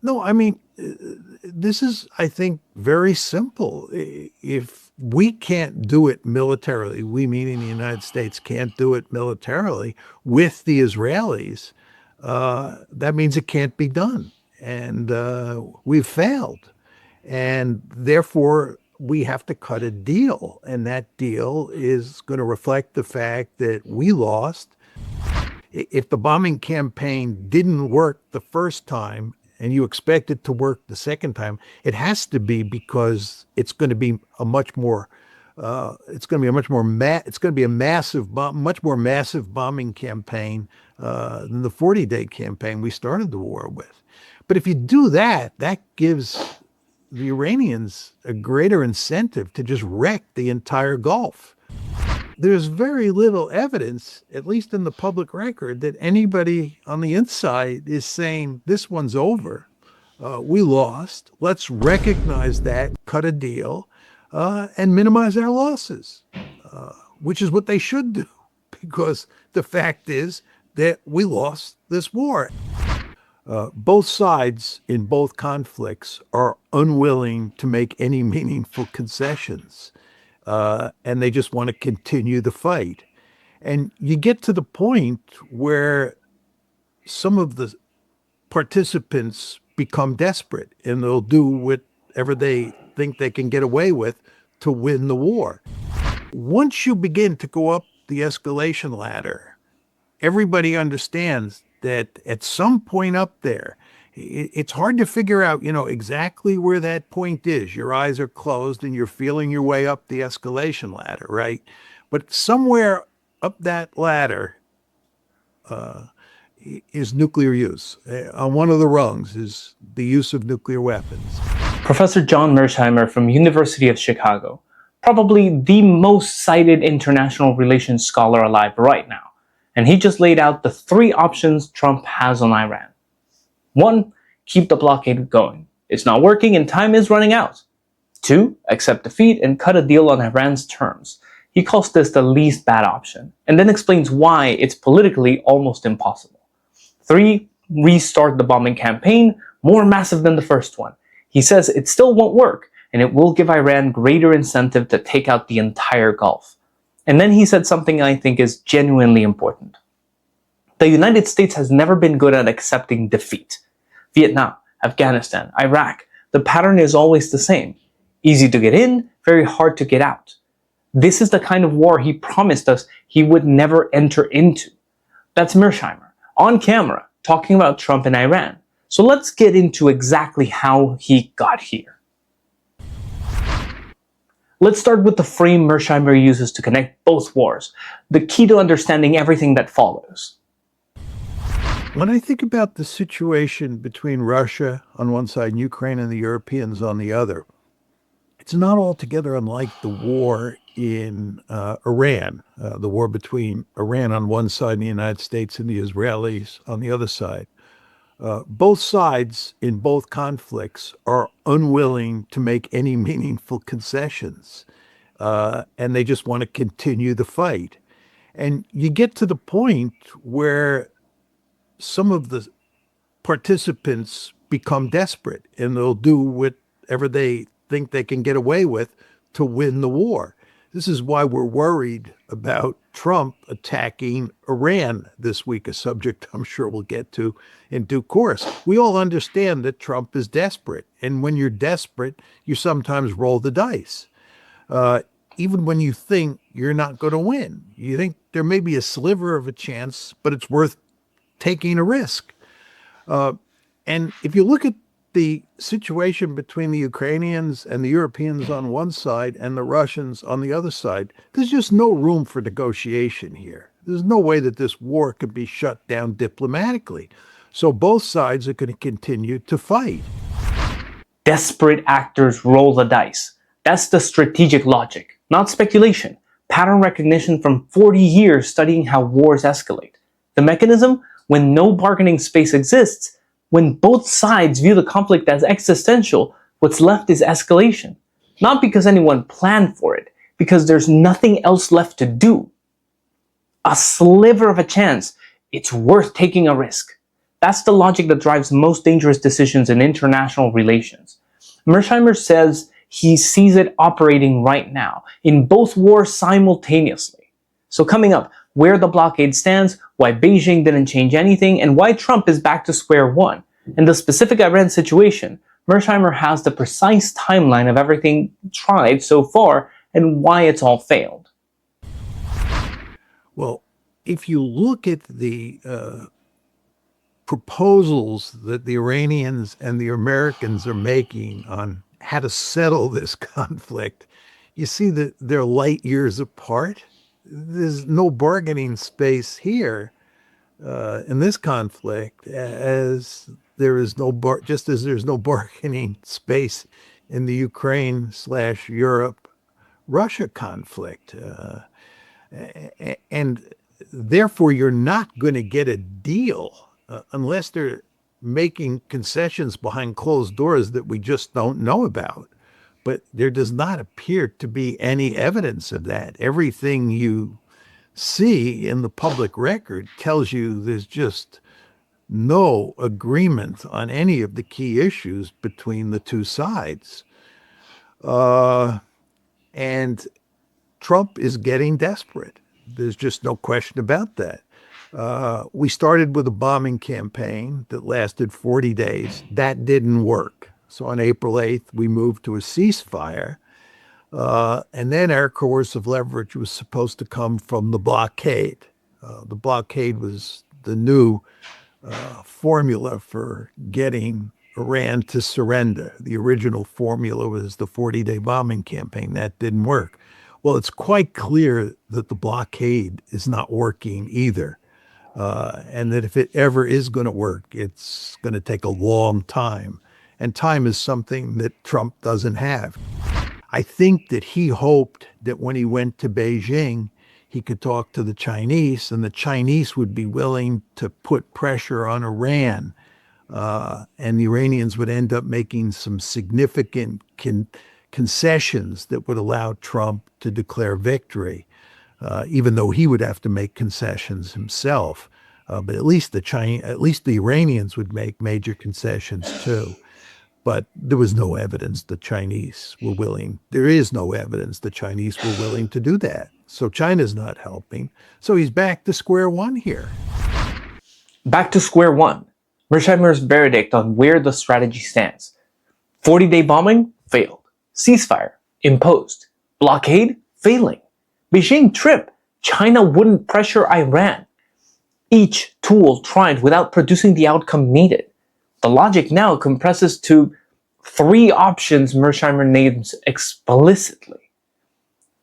No, I mean, this is, I think, very simple. If we can't do it militarily, we meaning the United States can't do it militarily with the Israelis, that means it can't be done. And we've failed. And therefore, we have to cut a deal. And that deal is going to reflect the fact that we lost. If the bombing campaign didn't work the first time and you expect it to work the second time, it has to be because it's going to be a much more it's going to be a much more it's going to be a much more massive bombing campaign than the 40-day campaign we started the war with. But if you do that, that gives the Iranians a greater incentive to just wreck the entire Gulf. There's very little evidence, at least in the public record, that anybody on the inside is saying this one's over. We lost. Let's recognize that, cut a deal, and minimize our losses, which is what they should do, because the fact is that we lost this war. Both sides in both conflicts are unwilling to make any meaningful concessions. And they just want to continue the fight. And you get to the point where some of the participants become desperate and they'll do whatever they think they can get away with to win the war. Once you begin to go up the escalation ladder, everybody understands that at some point up there, it's hard to figure out, exactly where that point is. Your eyes are closed and you're feeling your way up the escalation ladder, right? But somewhere up that ladder is nuclear use. On one of the rungs is the use of nuclear weapons. Professor John Mearsheimer from University of Chicago, probably the most cited international relations scholar alive right now. And he just laid out the 3 options Trump has on Iran. 1, keep the blockade going. It's not working and time is running out. 2, accept defeat and cut a deal on Iran's terms. He calls this the least bad option, and then explains why it's politically almost impossible. 3, restart the bombing campaign, more massive than the first one. He says it still won't work, and it will give Iran greater incentive to take out the entire Gulf. And then he said something I think is genuinely important. The United States has never been good at accepting defeat. Vietnam, Afghanistan, Iraq, the pattern is always the same. Easy to get in, very hard to get out. This is the kind of war he promised us he would never enter into. That's Mearsheimer, on camera, talking about Trump and Iran. So let's get into exactly how he got here. Let's start with the frame Mearsheimer uses to connect both wars, the key to understanding everything that follows. When I think about the situation between Russia on one side and Ukraine and the Europeans on the other, it's not altogether unlike the war in Iran, the war between Iran on one side and the United States and the Israelis on the other side. Both sides in both conflicts are unwilling to make any meaningful concessions, and they just want to continue the fight. And you get to the point where some of the participants become desperate and they'll do whatever they think they can get away with to win the war. This is why we're worried about Trump attacking Iran this week, a subject I'm sure we'll get to in due course. We all understand that Trump is desperate. And when you're desperate, you sometimes roll the dice. Even when you think you're not going to win, you think there may be a sliver of a chance, but it's worth taking a risk. And if you look at the situation between the Ukrainians and the Europeans on one side and the Russians on the other side, there's just no room for negotiation here. There's no way that this war could be shut down diplomatically. So both sides are going to continue to fight. Desperate actors roll the dice. That's the strategic logic, not speculation. Pattern recognition from 40 years studying how wars escalate. The mechanism? When no bargaining space exists, when both sides view the conflict as existential, what's left is escalation. Not because anyone planned for it, because there's nothing else left to do. A sliver of a chance, it's worth taking a risk. That's the logic that drives most dangerous decisions in international relations. Mearsheimer says he sees it operating right now in both wars simultaneously. So coming up, where the blockade stands, why Beijing didn't change anything, and why Trump is back to square one. In the specific Iran situation, Mearsheimer has the precise timeline of everything tried so far and why it's all failed. Well, if you look at the proposals that the Iranians and the Americans are making on how to settle this conflict, you see that they're light years apart. There's no bargaining space here in this conflict, as there is just as there's no bargaining space in the Ukraine/Europe Russia conflict. And therefore, you're not going to get a deal unless they're making concessions behind closed doors that we just don't know about. But there does not appear to be any evidence of that. Everything you see in the public record tells you there's just no agreement on any of the key issues between the two sides. And Trump is getting desperate. There's just no question about that. We started with a bombing campaign that lasted 40 days. That didn't work. So on April 8th, we moved to a ceasefire. And then our coercive leverage was supposed to come from the blockade. The blockade was the new formula for getting Iran to surrender. The original formula was the 40-day bombing campaign. That didn't work. Well, it's quite clear that the blockade is not working either. And that if it ever is going to work, it's going to take a long time. And time is something that Trump doesn't have. I think that he hoped that when he went to Beijing, he could talk to the Chinese and the Chinese would be willing to put pressure on Iran. And the Iranians would end up making some significant concessions that would allow Trump to declare victory, even though he would have to make concessions himself. But at least the Iranians would make major concessions too. But there was no evidence the Chinese were willing. There is no evidence the Chinese were willing to do that. So China's not helping. So he's back to square one here. Back to square one. Mearsheimer's verdict on where the strategy stands. 40-day bombing? Failed. Ceasefire? Imposed. Blockade? Failing. Beijing trip? China wouldn't pressure Iran. Each tool tried without producing the outcome needed. The logic now compresses to 3 options Mearsheimer names explicitly.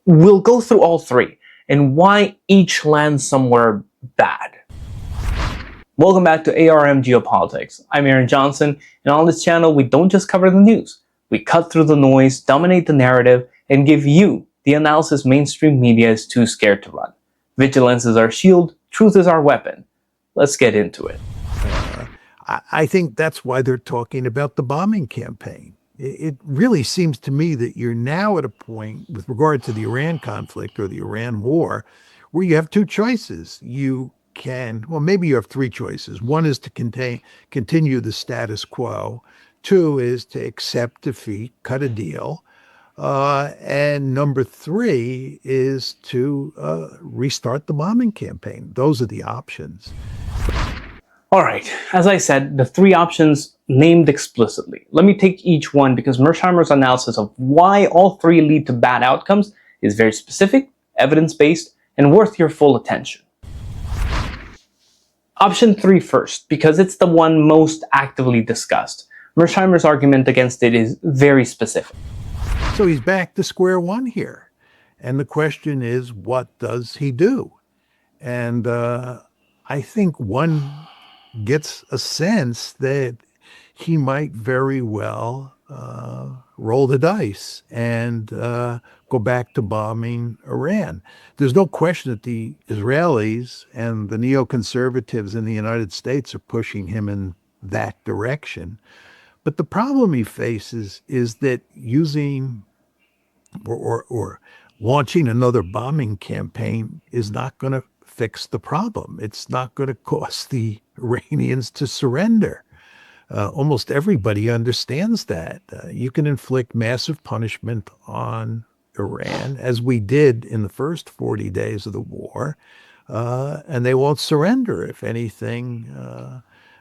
We'll go through all 3 and why each lands somewhere bad. Welcome back to ARM Geopolitics. I'm Aaron Johnson, and on this channel we don't just cover the news. We cut through the noise, dominate the narrative, and give you the analysis mainstream media is too scared to run. Vigilance is our shield, truth is our weapon. Let's get into it. I think that's why they're talking about the bombing campaign. It really seems to me that you're now at a point with regard to the Iran conflict or the Iran war where you have 2 choices. You can, well, maybe you have 3 choices. One is to continue the status quo. 2 is to accept defeat, cut a deal. And number 3 is to restart the bombing campaign. Those are the options. All right, as I said, the 3 options named explicitly. Let me take each one because Mearsheimer's analysis of why all 3 lead to bad outcomes is very specific, evidence-based, and worth your full attention. Option 3 first, because it's the one most actively discussed. Mearsheimer's argument against it is very specific. So he's back to square one here. And the question is, what does he do? And I think one gets a sense that he might very well roll the dice and go back to bombing Iran. There's no question that the Israelis and the neoconservatives in the United States are pushing him in that direction. But the problem he faces is that using or launching another bombing campaign is not going to fix the problem. It's not going to cause the Iranians to surrender. Almost everybody understands that. You can inflict massive punishment on Iran, as we did in the first 40 days of the war, and they won't surrender. If anything,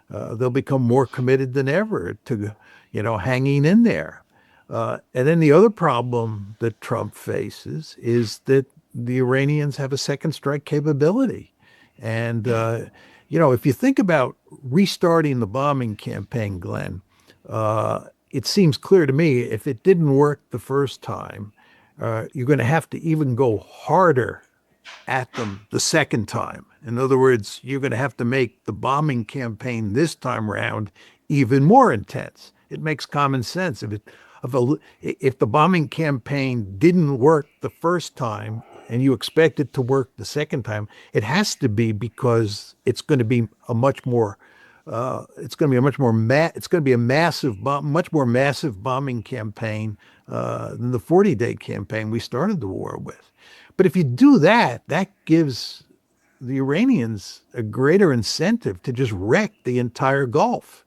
they'll become more committed than ever to, hanging in there. And then the other problem that Trump faces is that the Iranians have a second strike capability. And, if you think about restarting the bombing campaign, Glenn, it seems clear to me if it didn't work the first time, you're going to have to even go harder at them the second time. In other words, you're going to have to make the bombing campaign this time around even more intense. It makes common sense. If the bombing campaign didn't work the first time and you expect it to work the second time, it has to be because it's going to be a much more it's going to be a much more it's going to be a much more massive bombing campaign than the 40-day campaign we started the war with. But if you do that, that gives the Iranians a greater incentive to just wreck the entire Gulf,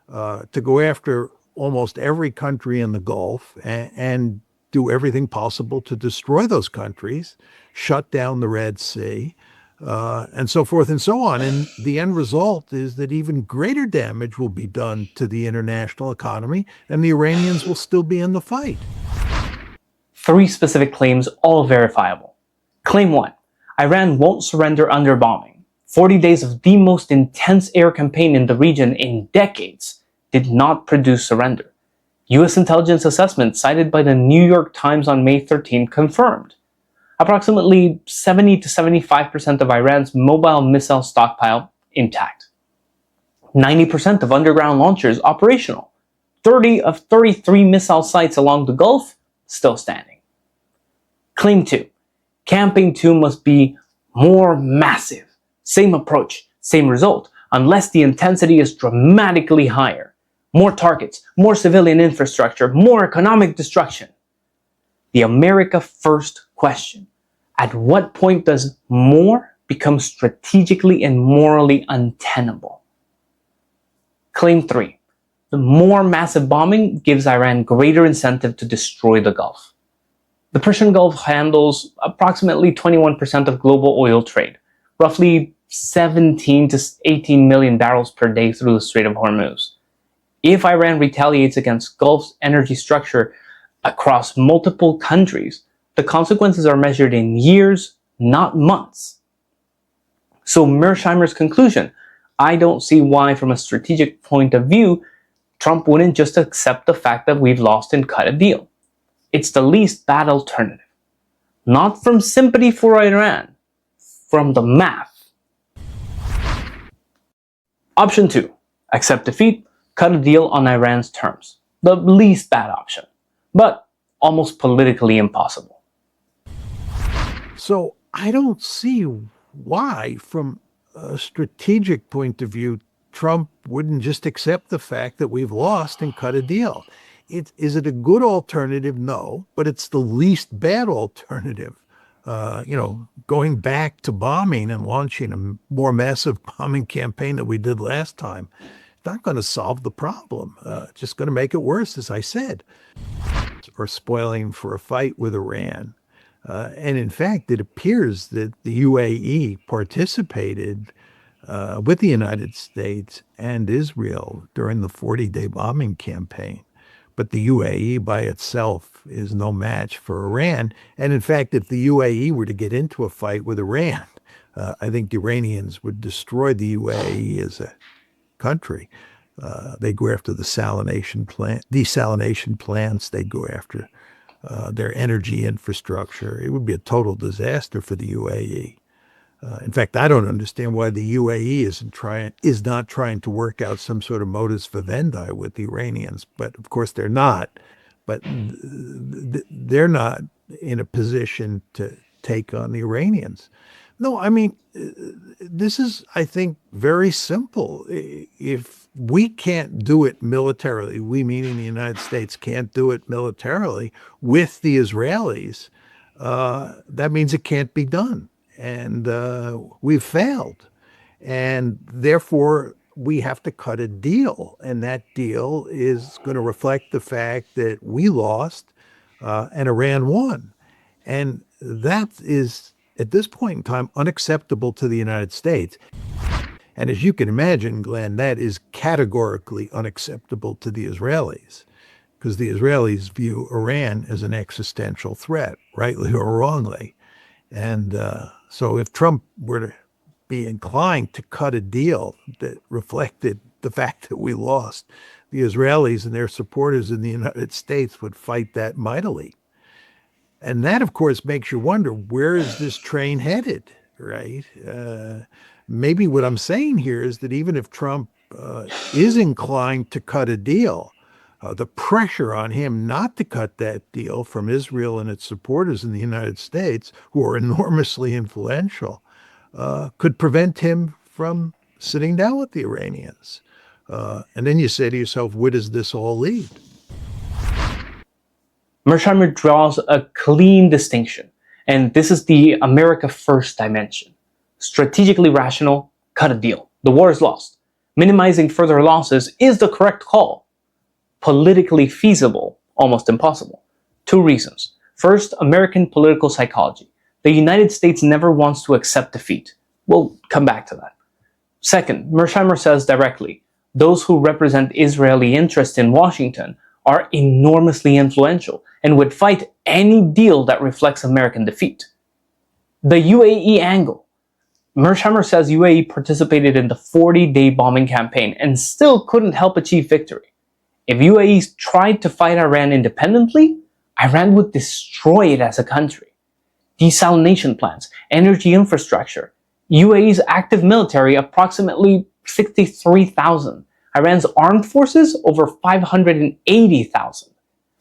to go after almost every country in the Gulf and do everything possible to destroy those countries, shut down the Red Sea, and so forth and so on. And the end result is that even greater damage will be done to the international economy, and the Iranians will still be in the fight. 3 specific claims, all verifiable. Claim 1. Iran won't surrender under bombing. 40 days of the most intense air campaign in the region in decades did not produce surrender. U.S. intelligence assessment cited by the New York Times on May 13 confirmed. Approximately 70 to 75% of Iran's mobile missile stockpile intact. 90% of underground launchers operational. 30 of 33 missile sites along the Gulf still standing. Claim 2. Campaign 2 must be more massive. Same approach, same result, unless the intensity is dramatically higher. More targets, more civilian infrastructure, more economic destruction. The America First question. At what point does more become strategically and morally untenable? Claim 3. The more massive bombing gives Iran greater incentive to destroy the Gulf. The Persian Gulf handles approximately 21% of global oil trade, roughly 17 to 18 million barrels per day through the Strait of Hormuz. If Iran retaliates against Gulf's energy structure across multiple countries, the consequences are measured in years, not months. So Mearsheimer's conclusion, I don't see why from a strategic point of view, Trump wouldn't just accept the fact that we've lost and cut a deal. It's the least bad alternative. Not from sympathy for Iran, from the math. Option 2. Accept defeat, cut a deal on Iran's terms. The least bad option, but almost politically impossible. So I don't see why, from a strategic point of view, Trump wouldn't just accept the fact that we've lost and cut a deal. Is it a good alternative? No, but it's the least bad alternative. Going back to bombing and launching a more massive bombing campaign that we did last time, it's not going to solve the problem. It's just going to make it worse, as I said. Or spoiling for a fight with Iran. And in fact, it appears that the UAE participated with the United States and Israel during the 40-day bombing campaign. But the UAE by itself is no match for Iran. And in fact, if the UAE were to get into a fight with Iran, I think the Iranians would destroy the UAE as a country. They go after the desalination plants. They go after their energy infrastructure. It would be a total disaster for the UAE. In fact, I don't understand why the UAE is not trying to work out some sort of modus vivendi with the Iranians. But of course, they're not. But they're not in a position to take on the Iranians. No, I mean, this is, I think, very simple. If we can't do it militarily, we meaning the United States can't do it militarily with the Israelis, that means it can't be done. and we've failed. And therefore, we have to cut a deal. And that deal is going to reflect the fact that we lost and Iran won. And that is, at this point in time, unacceptable to the United States. And as you can imagine, Glenn, that is categorically unacceptable to the Israelis, because the Israelis view Iran as an existential threat, rightly or wrongly. And so if Trump were to be inclined to cut a deal that reflected the fact that we lost, the Israelis and their supporters in the United States would fight that mightily. And that, of course, makes you wonder, where is this train headed, right? Maybe what I'm saying here is that even if Trump is inclined to cut a deal, the pressure on him not to cut that deal from Israel and its supporters in the United States, who are enormously influential, could prevent him from sitting down with the Iranians. And then you say to yourself, where does this all lead? Mearsheimer draws a clean distinction, and this is the America First dimension. Strategically rational, cut a deal. The war is lost. Minimizing further losses is the correct call. Politically feasible, almost impossible. Two reasons. First, American political psychology. The United States never wants to accept defeat. We'll come back to that. Second, Mearsheimer says directly, those who represent Israeli interests in Washington are enormously influential and would fight any deal that reflects American defeat. The UAE angle. Mearsheimer says UAE participated in the 40-day bombing campaign and still couldn't help achieve victory. If UAE tried to fight Iran independently, Iran would destroy it as a country. Desalination plants, energy infrastructure, UAE's active military approximately 63,000. Iran's armed forces over 580,000.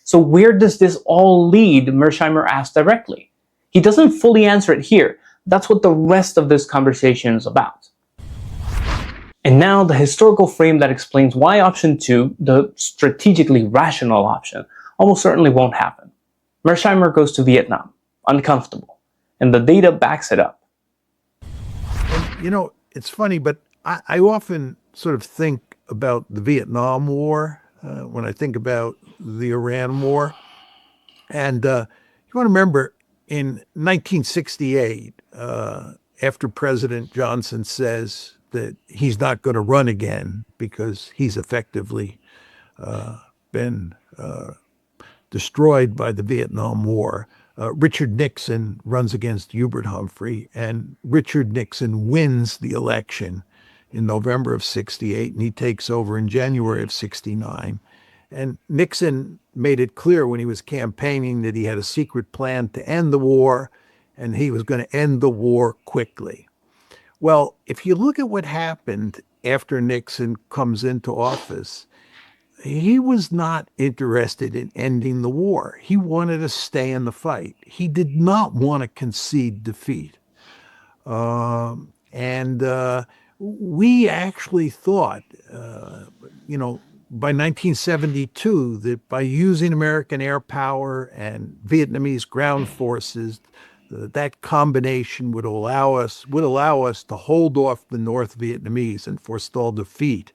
So where does this all lead, Mearsheimer asked directly. He doesn't fully answer it here. That's what the rest of this conversation is about. And now the historical frame that explains why option 2, the strategically rational option, almost certainly won't happen. Mearsheimer goes to Vietnam, uncomfortable, and the data backs it up. And, you know, it's funny, but I often sort of think about the Vietnam War when I think about the Iran War. And you want to remember in 1968, after President Johnson says that he's not going to run again because he's effectively been destroyed by the Vietnam War, Richard Nixon runs against Hubert Humphrey, and Richard Nixon wins the election in November of 68, and he takes over in January of 69. And Nixon made it clear when he was campaigning that he had a secret plan to end the war, and he was going to end the war quickly. Well, if you look at what happened after Nixon comes into office, he was not interested in ending the war. He wanted to stay in the fight. He did not want to concede defeat. We actually thought, by 1972, that by using American air power and Vietnamese ground forces, that combination would allow us to hold off the North Vietnamese and forestall defeat.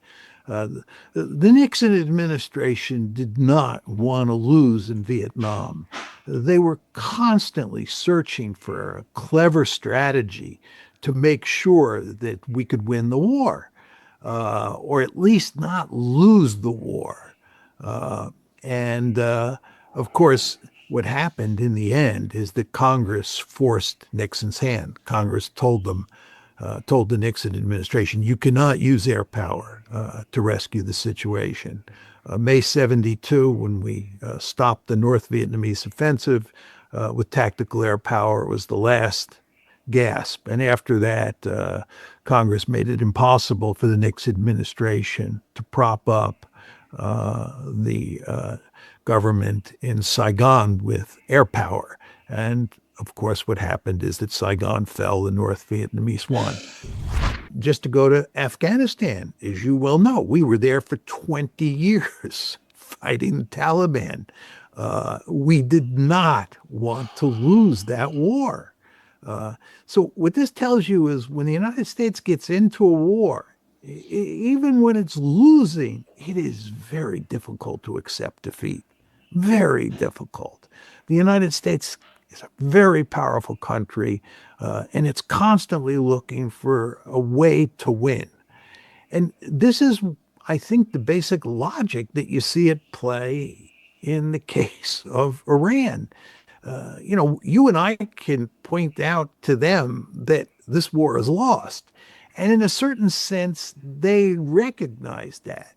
The Nixon administration did not want to lose in Vietnam. They were constantly searching for a clever strategy to make sure that we could win the war, or at least not lose the war. Of course, what happened in the end is that Congress forced Nixon's hand. Congress told the Nixon administration, you cannot use air power to rescue the situation. May 72, when we stopped the North Vietnamese offensive with tactical air power, it was the last gasp. And after that, Congress made it impossible for the Nixon administration to prop up the government in Saigon with air power. And of course, what happened is that Saigon fell, the North Vietnamese won. Just to go to Afghanistan, as you well know, we were there for 20 years fighting the Taliban. We did not want to lose that war. So what this tells you is when the United States gets into a war, even when it's losing, it is very difficult to accept defeat. Very difficult. The United States is a very powerful country, and it's constantly looking for a way to win. And this is, I think, the basic logic that you see at play in the case of Iran. You and I can point out to them that this war is lost. And in a certain sense, they recognize that,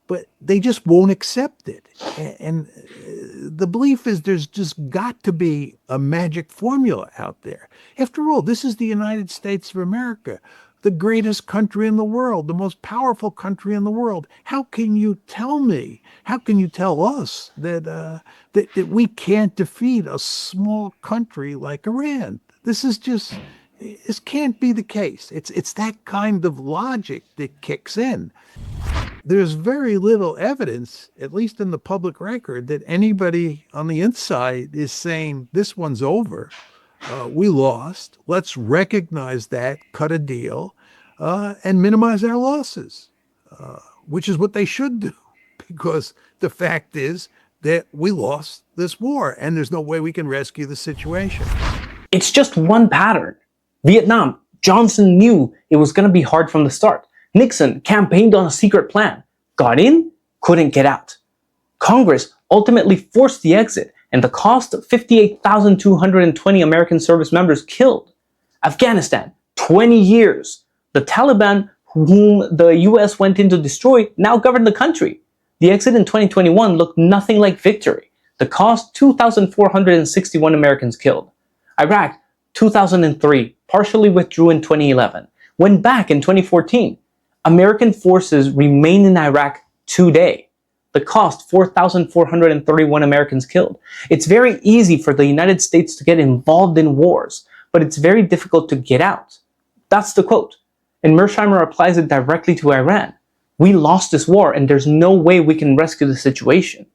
but they just won't accept it. And the belief is there's just got to be a magic formula out there. After all, this is the United States of America, the greatest country in the world, the most powerful country in the world. How can you tell me? How can you tell us that we can't defeat a small country like Iran? This can't be the case. It's that kind of logic that kicks in. There's very little evidence, at least in the public record, that anybody on the inside is saying this one's over. We lost. Let's recognize that, cut a deal, and minimize our losses, which is what they should do, because the fact is that we lost this war and there's no way we can rescue the situation. It's just one pattern. Vietnam, Johnson knew it was going to be hard from the start. Nixon campaigned on a secret plan, got in, couldn't get out. Congress ultimately forced the exit, and the cost of 58,220 American service members killed. Afghanistan, 20 years. The Taliban, whom the US went in to destroy, now govern the country. The exit in 2021 looked nothing like victory. The cost, 2,461 Americans killed. Iraq, 2003, partially withdrew in 2011, went back in 2014. American forces remain in Iraq today. The cost, 4,431 Americans killed. It's very easy for the United States to get involved in wars, but it's very difficult to get out. That's the quote. And Mearsheimer applies it directly to Iran. We lost this war and there's no way we can rescue the situation.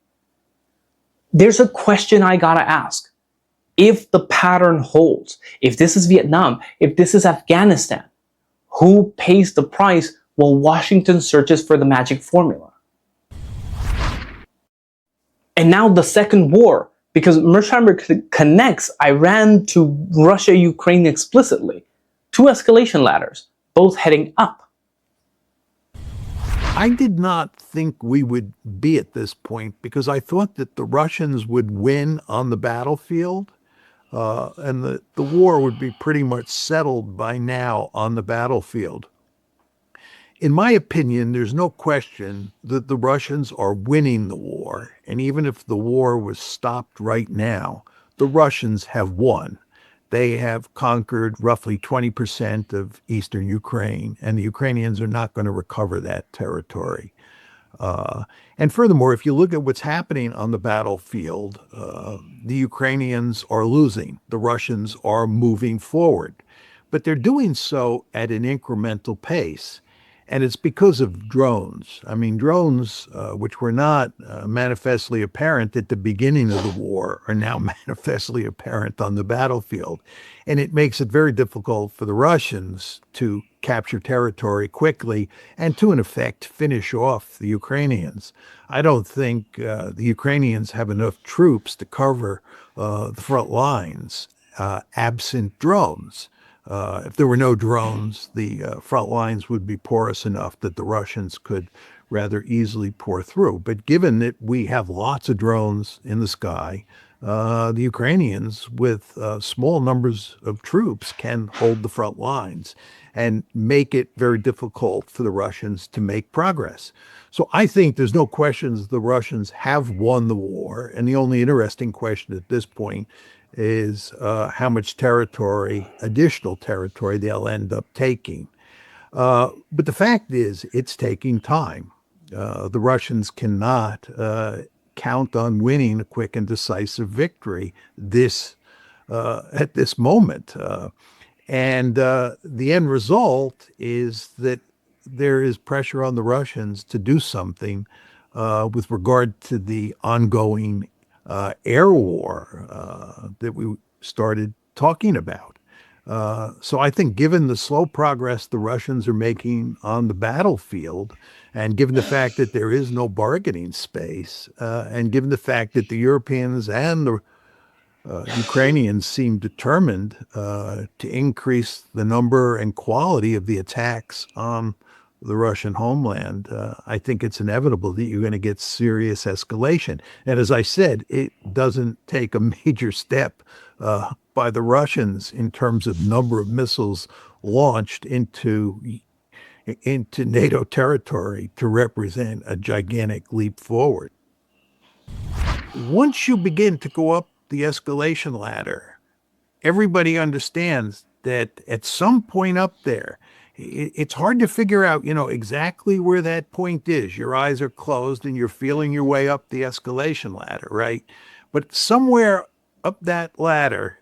There's a question I gotta ask. If the pattern holds, if this is Vietnam, if this is Afghanistan, who pays the price while Washington searches for the magic formula? And now the second war, because Mearsheimer connects Iran to Russia, Ukraine explicitly. Two escalation ladders, both heading up. I did not think we would be at this point because I thought that the Russians would win on the battlefield, and the war would be pretty much settled by now on the battlefield. In my opinion, there's no question that the Russians are winning the war. And even if the war was stopped right now, the Russians have won. They have conquered roughly 20% of eastern Ukraine, and the Ukrainians are not going to recover that territory. And furthermore, if you look at what's happening on the battlefield, the Ukrainians are losing. The Russians are moving forward. But they're doing so at an incremental pace. And it's because of drones. I mean, drones, which were not manifestly apparent at the beginning of the war, are now manifestly apparent on the battlefield. And it makes it very difficult for the Russians to capture territory quickly and to, in effect, finish off the Ukrainians. I don't think the Ukrainians have enough troops to cover the front lines absent drones. If there were no drones, the front lines would be porous enough that the Russians could rather easily pour through. But given that we have lots of drones in the sky, the Ukrainians, with small numbers of troops, can hold the front lines and make it very difficult for the Russians to make progress. So I think there's no questions the Russians have won the war. And the only interesting question at this point is how much territory, additional territory, they'll end up taking. But the fact is, it's taking time. The Russians cannot count on winning a quick and decisive victory at this moment. And the end result is that there is pressure on the Russians to do something with regard to the ongoing air war that we started talking about. So I think given the slow progress the Russians are making on the battlefield, and given the fact that there is no bargaining space, and given the fact that the Europeans and the Ukrainians seem determined to increase the number and quality of the attacks on the Russian homeland, I think it's inevitable that you're going to get serious escalation. And as I said, it doesn't take a major step by the Russians in terms of number of missiles launched into NATO territory to represent a gigantic leap forward. Once you begin to go up the escalation ladder, everybody understands that at some point up there, it's hard to figure out, exactly where that point is. Your eyes are closed and you're feeling your way up the escalation ladder, right? But somewhere up that ladder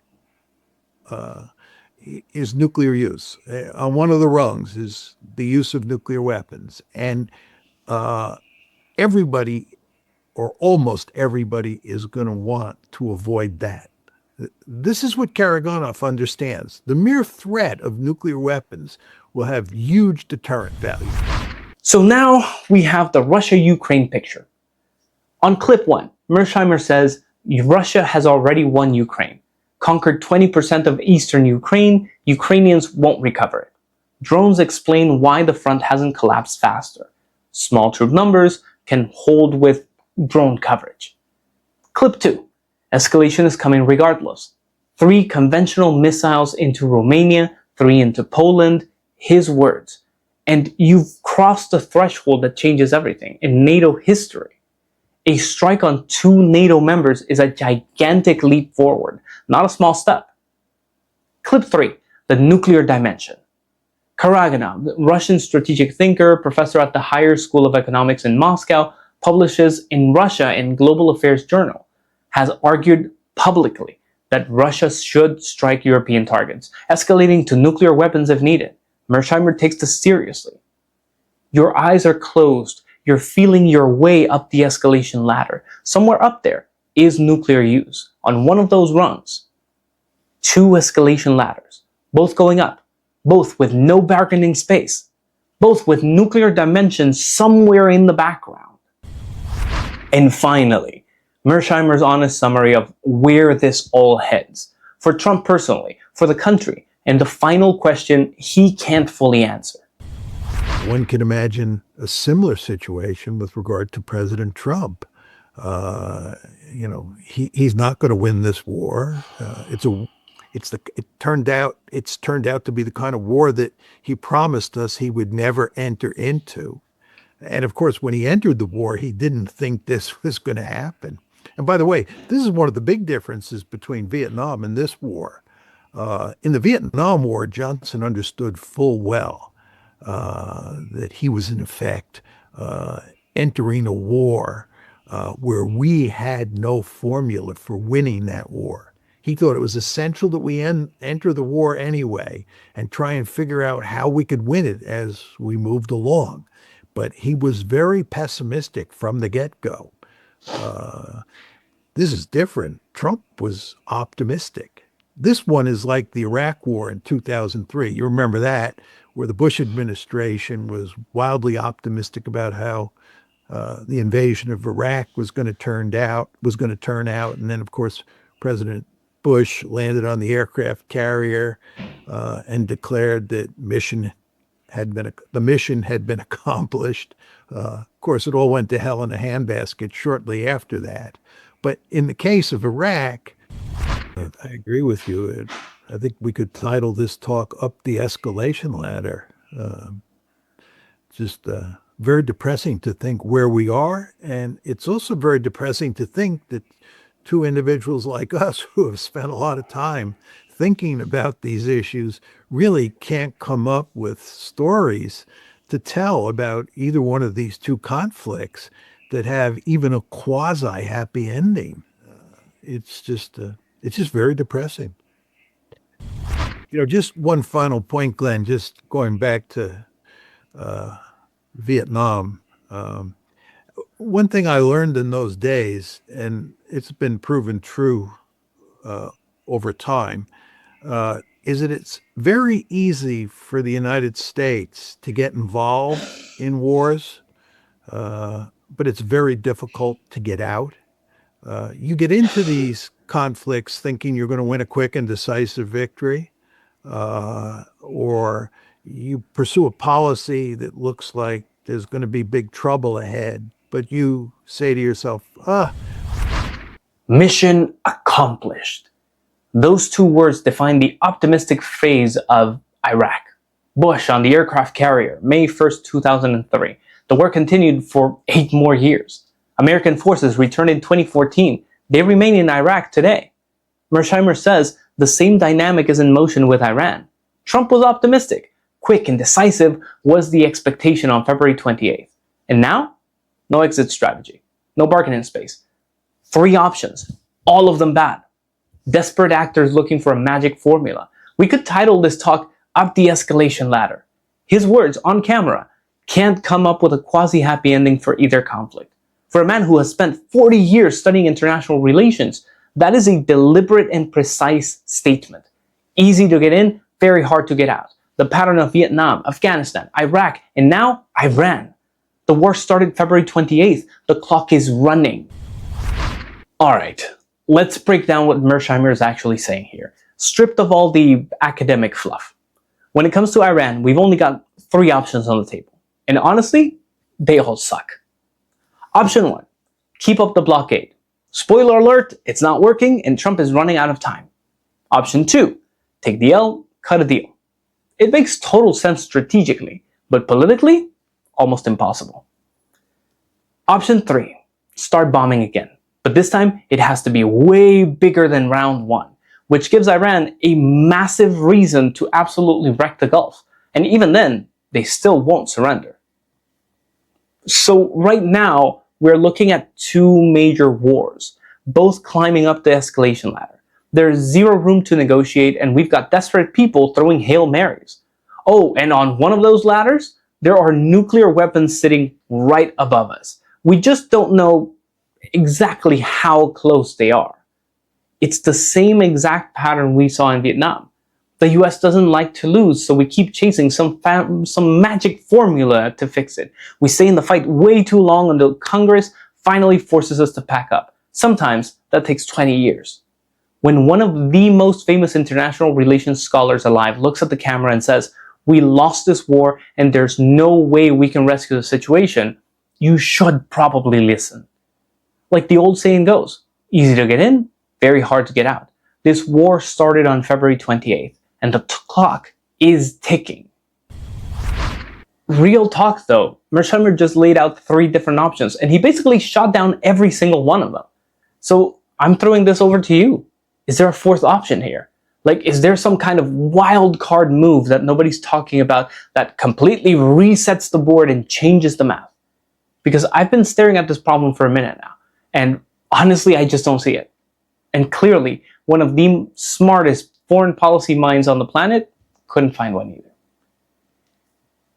is nuclear use. On one of the rungs is the use of nuclear weapons. And everybody, or almost everybody, is going to want to avoid that. This is what Karaganov understands. The mere threat of nuclear weapons will have huge deterrent value. So now we have the Russia-Ukraine picture. On clip 1, Mearsheimer says Russia has already won Ukraine, conquered 20% of eastern Ukraine, Ukrainians won't recover it. Drones explain why the front hasn't collapsed faster. Small troop numbers can hold with drone coverage. Clip 2. Escalation is coming regardless. 3 conventional missiles into Romania, 3 into Poland, his words. And you've crossed the threshold that changes everything in NATO history. A strike on 2 NATO members is a gigantic leap forward, not a small step. Clip 3. The nuclear dimension. Karaganov, Russian strategic thinker, professor at the Higher School of Economics in Moscow, publishes in Russia in Global Affairs Journal, has argued publicly that Russia should strike European targets, escalating to nuclear weapons if needed. Mearsheimer takes this seriously. Your eyes are closed. You're feeling your way up the escalation ladder. Somewhere up there is nuclear use. On one of those rungs, 2 escalation ladders, both going up, both with no bargaining space, both with nuclear dimensions somewhere in the background. And finally, Mearsheimer's honest summary of where this all heads, for Trump personally, for the country, and the final question he can't fully answer. One can imagine a similar situation with regard to President Trump. He's not going to win this war. It's turned out to be the kind of war that he promised us he would never enter into. And of course, when he entered the war, he didn't think this was going to happen. And by the way, this is one of the big differences between Vietnam and this war. In the Vietnam War, Johnson understood full well that he was in effect entering a war where we had no formula for winning that war. He thought it was essential that we enter the war anyway and try and figure out how we could win it as we moved along. But he was very pessimistic from the get-go. This is different. Trump was optimistic. This one is like the Iraq War in 2003. You remember that, where the Bush administration was wildly optimistic about how the invasion of Iraq was going to turn out. And then, of course, President Bush landed on the aircraft carrier and declared that the mission had been accomplished. Of course, it all went to hell in a handbasket shortly after that. But in the case of Iraq, I agree with you. I think we could title this talk "Up the Escalation Ladder." Just very depressing to think where we are, and it's also very depressing to think that 2 individuals like us who have spent a lot of time thinking about these issues really can't come up with stories to tell about either one of these 2 conflicts that have even a quasi-happy ending. It's just very depressing. Just one final point, Glenn, just going back to Vietnam. One thing I learned in those days, and it's been proven true over time, is that it's very easy for the United States to get involved in wars, but it's very difficult to get out. You get into these conflicts thinking you're going to win a quick and decisive victory, or you pursue a policy that looks like there's going to be big trouble ahead, but you say to yourself, Mission accomplished. Those two words define the optimistic phase of Iraq. Bush on the aircraft carrier, May 1st, 2003. The war continued for 8 more years. American forces returned in 2014. They remain in Iraq today. Mearsheimer says the same dynamic is in motion with Iran. Trump was optimistic. Quick and decisive was the expectation on February 28th. And now, no exit strategy, no bargaining space. 3 options, all of them bad. Desperate actors looking for a magic formula. We could title this talk Up the Escalation Ladder. His words on camera can't come up with a quasi-happy ending for either conflict. For a man who has spent 40 years studying international relations, that is a deliberate and precise statement. Easy to get in, very hard to get out. The pattern of Vietnam, Afghanistan, Iraq, and now Iran. The war started February 28th. The clock is running. Alright, let's break down what Mearsheimer is actually saying here, stripped of all the academic fluff. When it comes to Iran, we've only got 3 options on the table. And honestly, they all suck. Option 1, keep up the blockade. Spoiler alert, it's not working and Trump is running out of time. Option 2, take the L, cut a deal. It makes total sense strategically, but politically, almost impossible. Option 3, start bombing again. But this time, it has to be way bigger than round 1, which gives Iran a massive reason to absolutely wreck the Gulf. And even then, they still won't surrender. So right now, we're looking at 2 major wars, both climbing up the escalation ladder. There's 0 room to negotiate, and we've got desperate people throwing Hail Marys. Oh, and on one of those ladders, there are nuclear weapons sitting right above us. We just don't know exactly how close they are. It's the same exact pattern we saw in Vietnam. The US doesn't like to lose, so we keep chasing some magic formula to fix it. We stay in the fight way too long until Congress finally forces us to pack up. Sometimes that takes 20 years. When one of the most famous international relations scholars alive looks at the camera and says, "We lost this war and there's no way we can rescue the situation," you should probably listen. Like the old saying goes, easy to get in, very hard to get out. This war started on February 28th, and the clock is ticking. Real talk though, Mearsheimer just laid out 3 different options, and he basically shot down every single one of them. So I'm throwing this over to you. Is there a 4th option here? Like, is there some kind of wild card move that nobody's talking about that completely resets the board and changes the math? Because I've been staring at this problem for a minute now. And honestly, I just don't see it. And clearly, one of the smartest foreign policy minds on the planet couldn't find one either.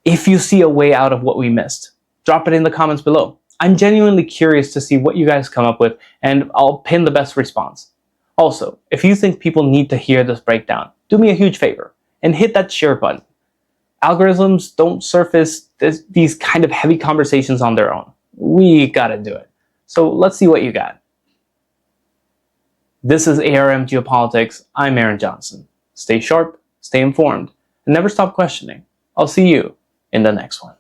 If you see a way out of what we missed, drop it in the comments below. I'm genuinely curious to see what you guys come up with, and I'll pin the best response. Also, if you think people need to hear this breakdown, do me a huge favor and hit that share button. Algorithms don't surface these kind of heavy conversations on their own. We gotta do it. So let's see what you got. This is ARM Geopolitics. I'm Aaron Johnson. Stay sharp, stay informed, and never stop questioning. I'll see you in the next one.